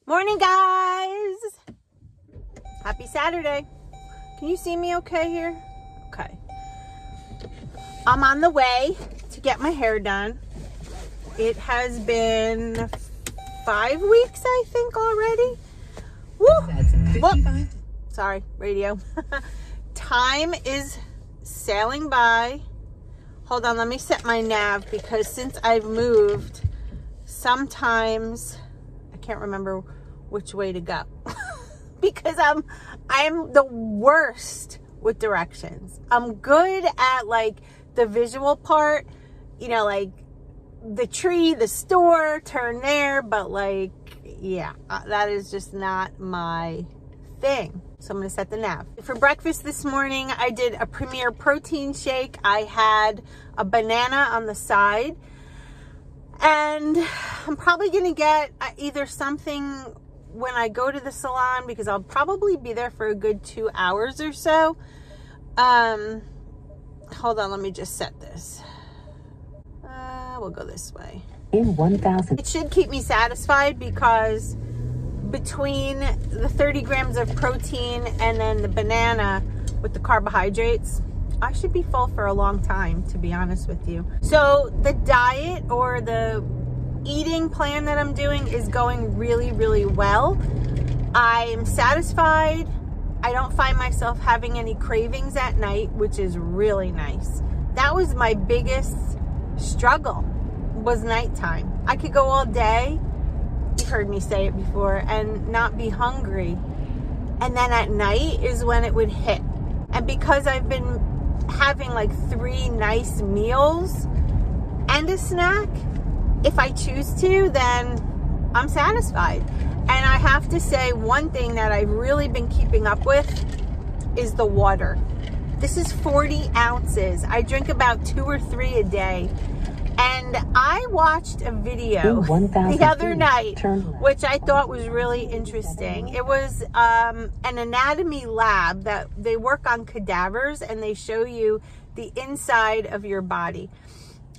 Morning, guys. Happy Saturday. Can you see me okay here? Okay. I'm on the way to get my hair done. It has been 5 weeks, I think, already. Woo! Whoop. Sorry, radio. Time is sailing by. Hold on, let me set my nav, because since I've moved, sometimes I can't remember which way to go because I'm the worst with directions. I'm good at like the visual part, you know, like the tree, the store, turn there, but like, yeah, that is just not my thing. So I'm gonna set the nav. For breakfast this morning, I did a Premier protein shake. I had a banana on the side, and I'm probably gonna get either something when I go to the salon, because I'll probably be there for a good 2 hours or so. Hold on, let me just set this. We'll go this way. In 1,000. It should keep me satisfied, because between the 30 grams of protein and then the banana with the carbohydrates, I should be full for a long time, to be honest with you. So the diet, or the eating plan that I'm doing, is going really, really well. I'm satisfied. I don't find myself having any cravings at night, which is really nice. That was my biggest struggle, was nighttime. I could go all day, you've heard me say it before, and not be hungry. And then at night is when it would hit. And because I've been having like 3 nice meals and a snack, if I choose to, then I'm satisfied. And I have to say, one thing that I've really been keeping up with is the water. This is 40 ounces. I drink about 2 or 3 a day. And I watched a video the other night, which I thought was really interesting. It was an anatomy lab that they work on cadavers, and they show you the inside of your body.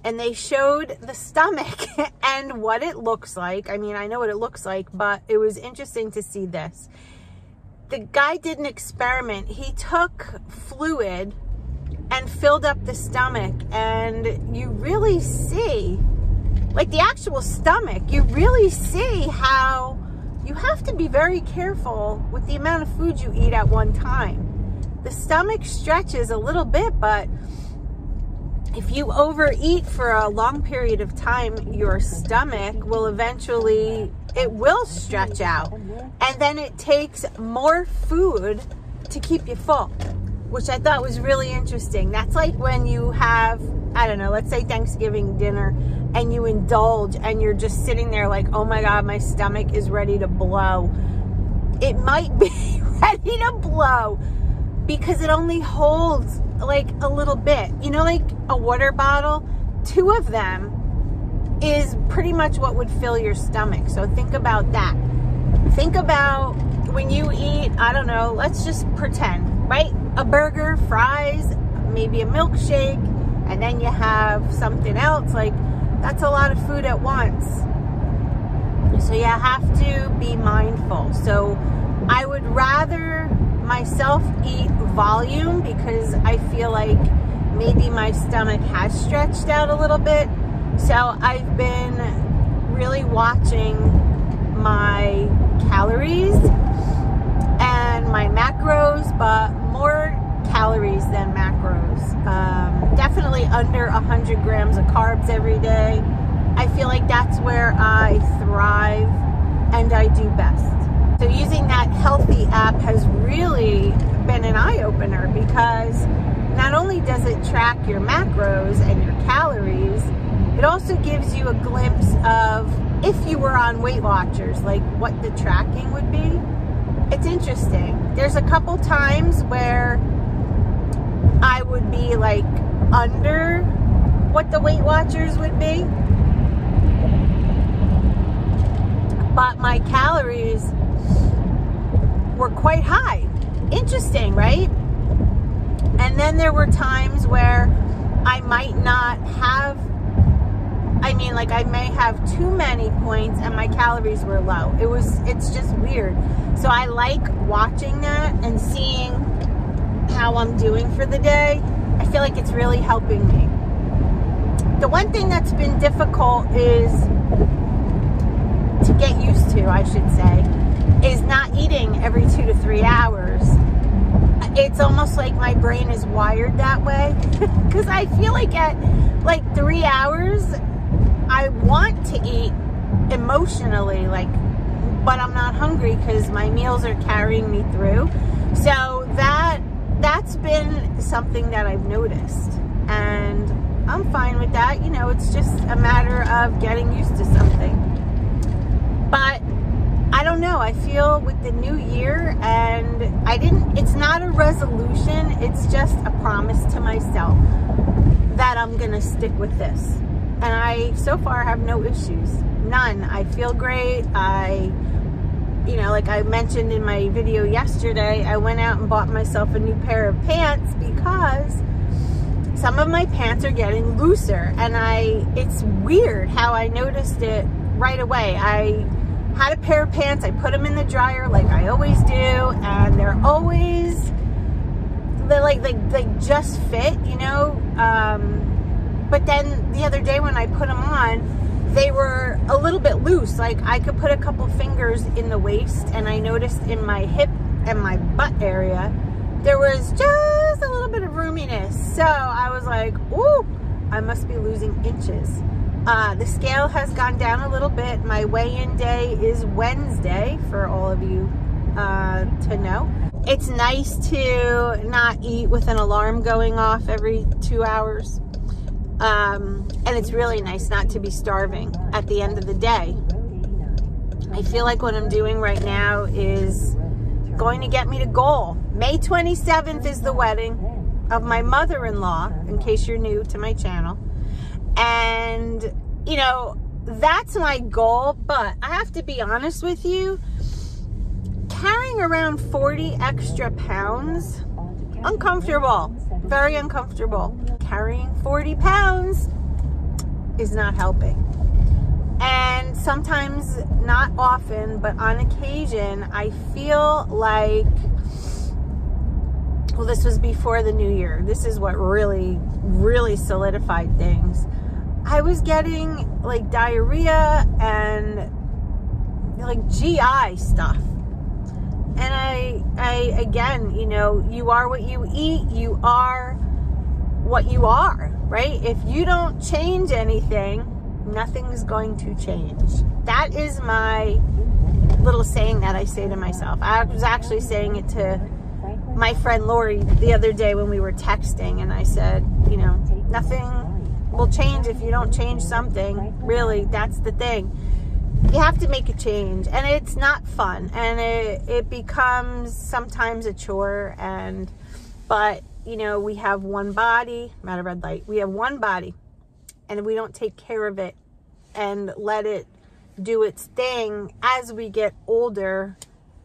And they showed the stomach and what it looks like. I mean, I know what it looks like, but it was interesting to see this. The guy did an experiment. He took fluid and filled up the stomach, and you really see, like the actual stomach, you really see how you have to be very careful with the amount of food you eat at one time. The stomach stretches a little bit, but if you overeat for a long period of time, your stomach will eventually, it will stretch out. And then it takes more food to keep you full, which I thought was really interesting. That's like when you have, I don't know, let's say Thanksgiving dinner, and you indulge and you're just sitting there like, oh my God, my stomach is ready to blow. It might be ready to blow because it only holds like a little bit. You know, like a water bottle, 2 of them is pretty much what would fill your stomach. So think about that. Think about when you eat, I don't know, let's just pretend, right? A burger, fries, maybe a milkshake, and then you have something else. Like, that's a lot of food at once. So you have to be mindful. So I would rather myself eat volume, because I feel like maybe my stomach has stretched out a little bit. So I've been really watching my calories and my macros, but more calories than macros. Definitely under 100 grams of carbs every day. I feel like that's where I thrive and I do best. So using that Healthy app has really been an eye-opener, because not only does it track your macros and your calories, it also gives you a glimpse of, if you were on Weight Watchers, like what the tracking would be. It's interesting. There's a couple times where I would be like under what the Weight Watchers would be, but my calories were quite high. Interesting, right? And then there were times where I might not have I mean, like, I may have too many points and my calories were low. It's just weird. So I like watching that and seeing how I'm doing for the day. I feel like it's really helping me. The one thing that's been difficult is to get used to, I should say, is not eating every 2 to 3 hours. It's almost like my brain is wired that way, because I feel like at like 3 hours, I want to eat emotionally, like, but I'm not hungry because my meals are carrying me through. So that's been something that I've noticed, and I'm fine with that. You know, it's just a matter of getting used to something. But I don't know, I feel with the new year, and it's not a resolution, it's just a promise to myself that I'm gonna stick with this. And I, so far, have no issues, none. I feel great. You know, like I mentioned in my video yesterday, I went out and bought myself a new pair of pants because some of my pants are getting looser, and it's weird how I noticed it right away. I had a pair of pants, I put them in the dryer like I always do, and they just fit, you know. But then the other day when I put them on, they were a little bit loose. Like I could put a couple fingers in the waist, and I noticed in my hip and my butt area, there was just a little bit of roominess. So I was like, ooh, I must be losing inches. The scale has gone down a little bit. My weigh-in day is Wednesday, for all of you to know. It's nice to not eat with an alarm going off every 2 hours. And it's really nice not to be starving at the end of the day. I feel like what I'm doing right now is going to get me to goal. May 27th is the wedding of my mother-in-law, in case you're new to my channel. And, you know, that's my goal, but I have to be honest with you, carrying around 40 extra pounds, uncomfortable, very uncomfortable. Carrying 40 pounds is not helping. And sometimes, not often, but on occasion, I feel like, well, this was before the new year. This is what really, really solidified things. I was getting like diarrhea and like GI stuff. And I again, you know, you are what you eat, you are what you are, right? If you don't change anything, nothing's going to change. That is my little saying that I say to myself. I was actually saying it to my friend Lori the other day when we were texting, and I said, you know, nothing will change if you don't change something. Really, that's the thing. You have to make a change, and it's not fun, and it becomes sometimes a chore, but you know, we have one body. I'm at a red light. We have one body, and if we don't take care of it and let it do its thing as we get older,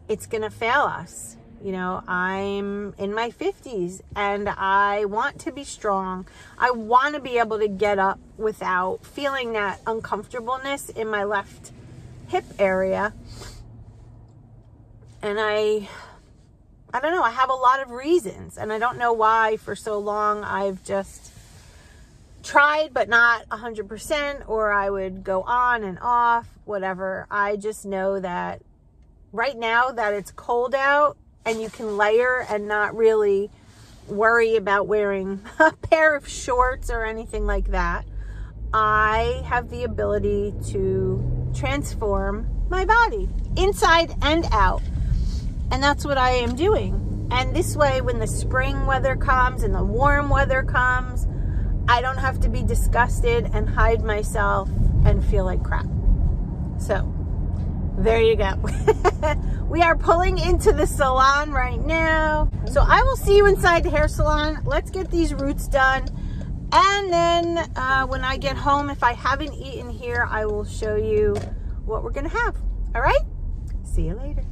it's gonna fail us. You know, I'm in my 50s and I want to be strong. I want to be able to get up without feeling that uncomfortableness in my left hip area. And I don't know, I have a lot of reasons, and I don't know why for so long I've just tried but not 100%, or I would go on and off, whatever. I just know that right now that it's cold out and you can layer and not really worry about wearing a pair of shorts or anything like that, I have the ability to transform my body inside and out. And that's what I am doing. And this way, when the spring weather comes and the warm weather comes, I don't have to be disgusted and hide myself and feel like crap. So, there you go. We are pulling into the salon right now. So I will see you inside the hair salon. Let's get these roots done. And then when I get home, if I haven't eaten here, I will show you what we're gonna have. All right? See you later.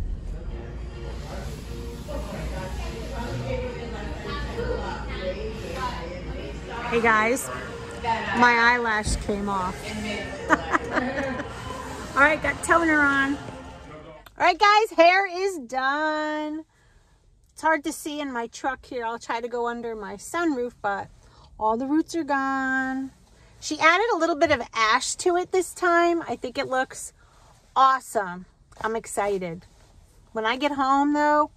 Hey guys, My eyelash came off. All right, got toner on. All right, guys, hair is done. It's hard to see in my truck here. I'll try to go under my sunroof, but all the roots are gone. She added a little bit of ash to it this time. I think it looks awesome. I'm excited. When I get home, though,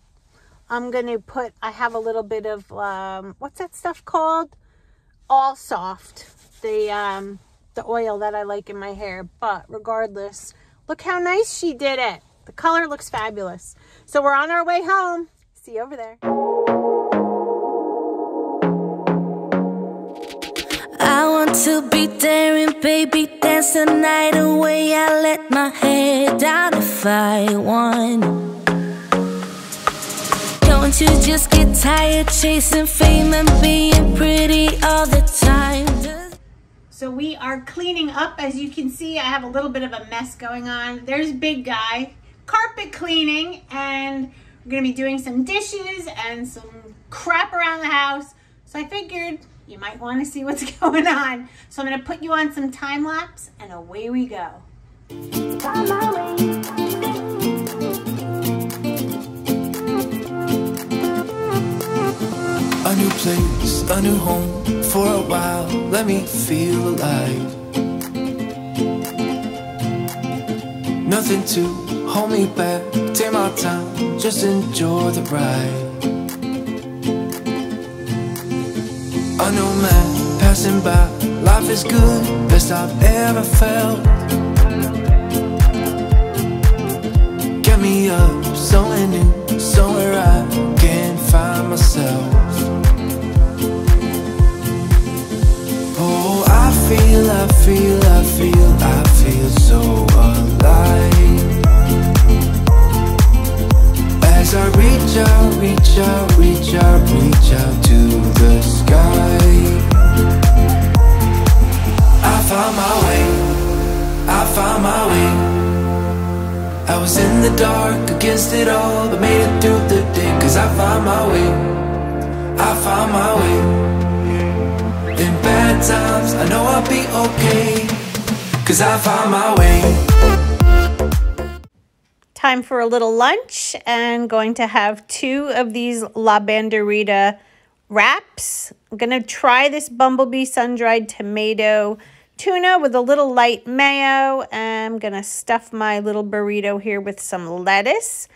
I'm going to put, I have a little bit of, what's that stuff called? All Soft, the oil that I like in my hair. But regardless, look how nice she did it. The color looks fabulous. So we're on our way home. See you over there. I want to be there and baby dance the night away. I let my hair down if I want. Don't you just get tired chasing fame and being pretty all the time? So we are cleaning up. As you can see, I have a little bit of a mess going on. There's Big Guy, carpet cleaning, and we're gonna be doing some dishes and some crap around the house. So I figured you might want to see what's going on. So I'm gonna put you on some time lapse and away we go. A new place, a new home, for a while, let me feel alive. Nothing to hold me back, take my time, just enjoy the ride. A new man passing by, life is good, best I've ever felt. Get me up, somewhere new, somewhere I can find myself. Oh, I feel so alive. As I reach out to the sky. I found my way. I was in the dark against it all, but made it through the day. Cause I found my way. In bad times, I know I'll be okay. Cause I found my way. Time for a little lunch, and going to have 2 of these La Banderita wraps. I'm gonna try this Bumblebee sun-dried tomato tuna with a little light mayo. I'm gonna stuff my little burrito here with some lettuce.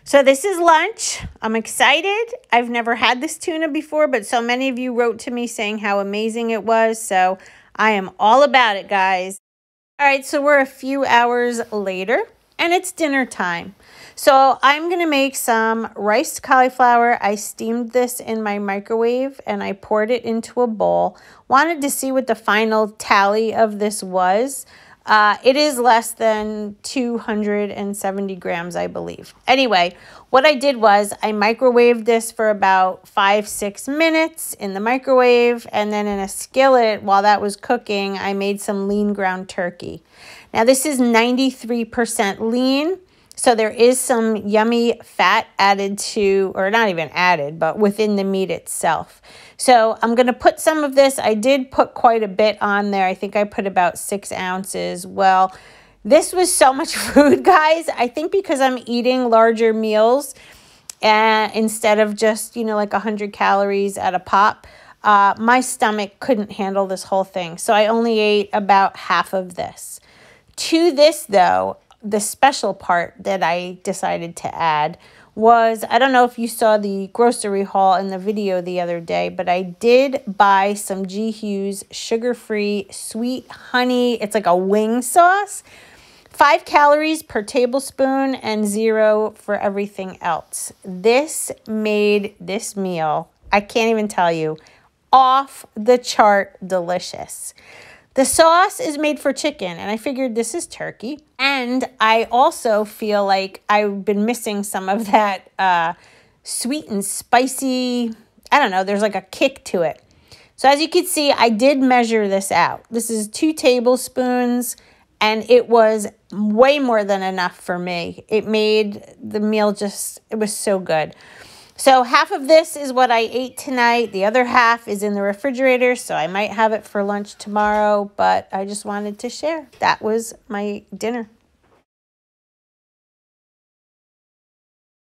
So this is lunch. I'm excited. I've never had this tuna before, but so many of you wrote to me saying how amazing it was. So I am all about it, guys. All right, so we're a few hours later and it's dinner time. So I'm gonna make some riced cauliflower. I steamed this in my microwave and I poured it into a bowl. Wanted to see what the final tally of this was. It is less than 270 grams, I believe. Anyway, what I did was I microwaved this for about 5-6 minutes in the microwave, and then in a skillet while that was cooking, I made some lean ground turkey. Now this is 93% lean, so there is some yummy fat added to, or not even added, but within the meat itself. So I'm going to put some of this. I did put quite a bit on there. I think I put about 6 ounces. Well, this was so much food, guys. I think because I'm eating larger meals instead of just, you know, like 100 calories at a pop, my stomach couldn't handle this whole thing. So I only ate about half of this. To this, though, the special part that I decided to add was, I don't know if you saw the grocery haul in the video the other day, but I did buy some G. Hughes sugar-free sweet honey. It's like a wing sauce. 5 calories per tablespoon and 0 for everything else. This made this meal, I can't even tell you, off the chart delicious. The sauce is made for chicken, and I figured this is turkey. And I also feel like I've been missing some of that sweet and spicy, I don't know, there's like a kick to it. So as you can see, I did measure this out. This is 2 tablespoons, and it was way more than enough for me. It made the meal just, it was so good. So half of this is what I ate tonight. The other half is in the refrigerator, so I might have it for lunch tomorrow, but I just wanted to share. That was my dinner.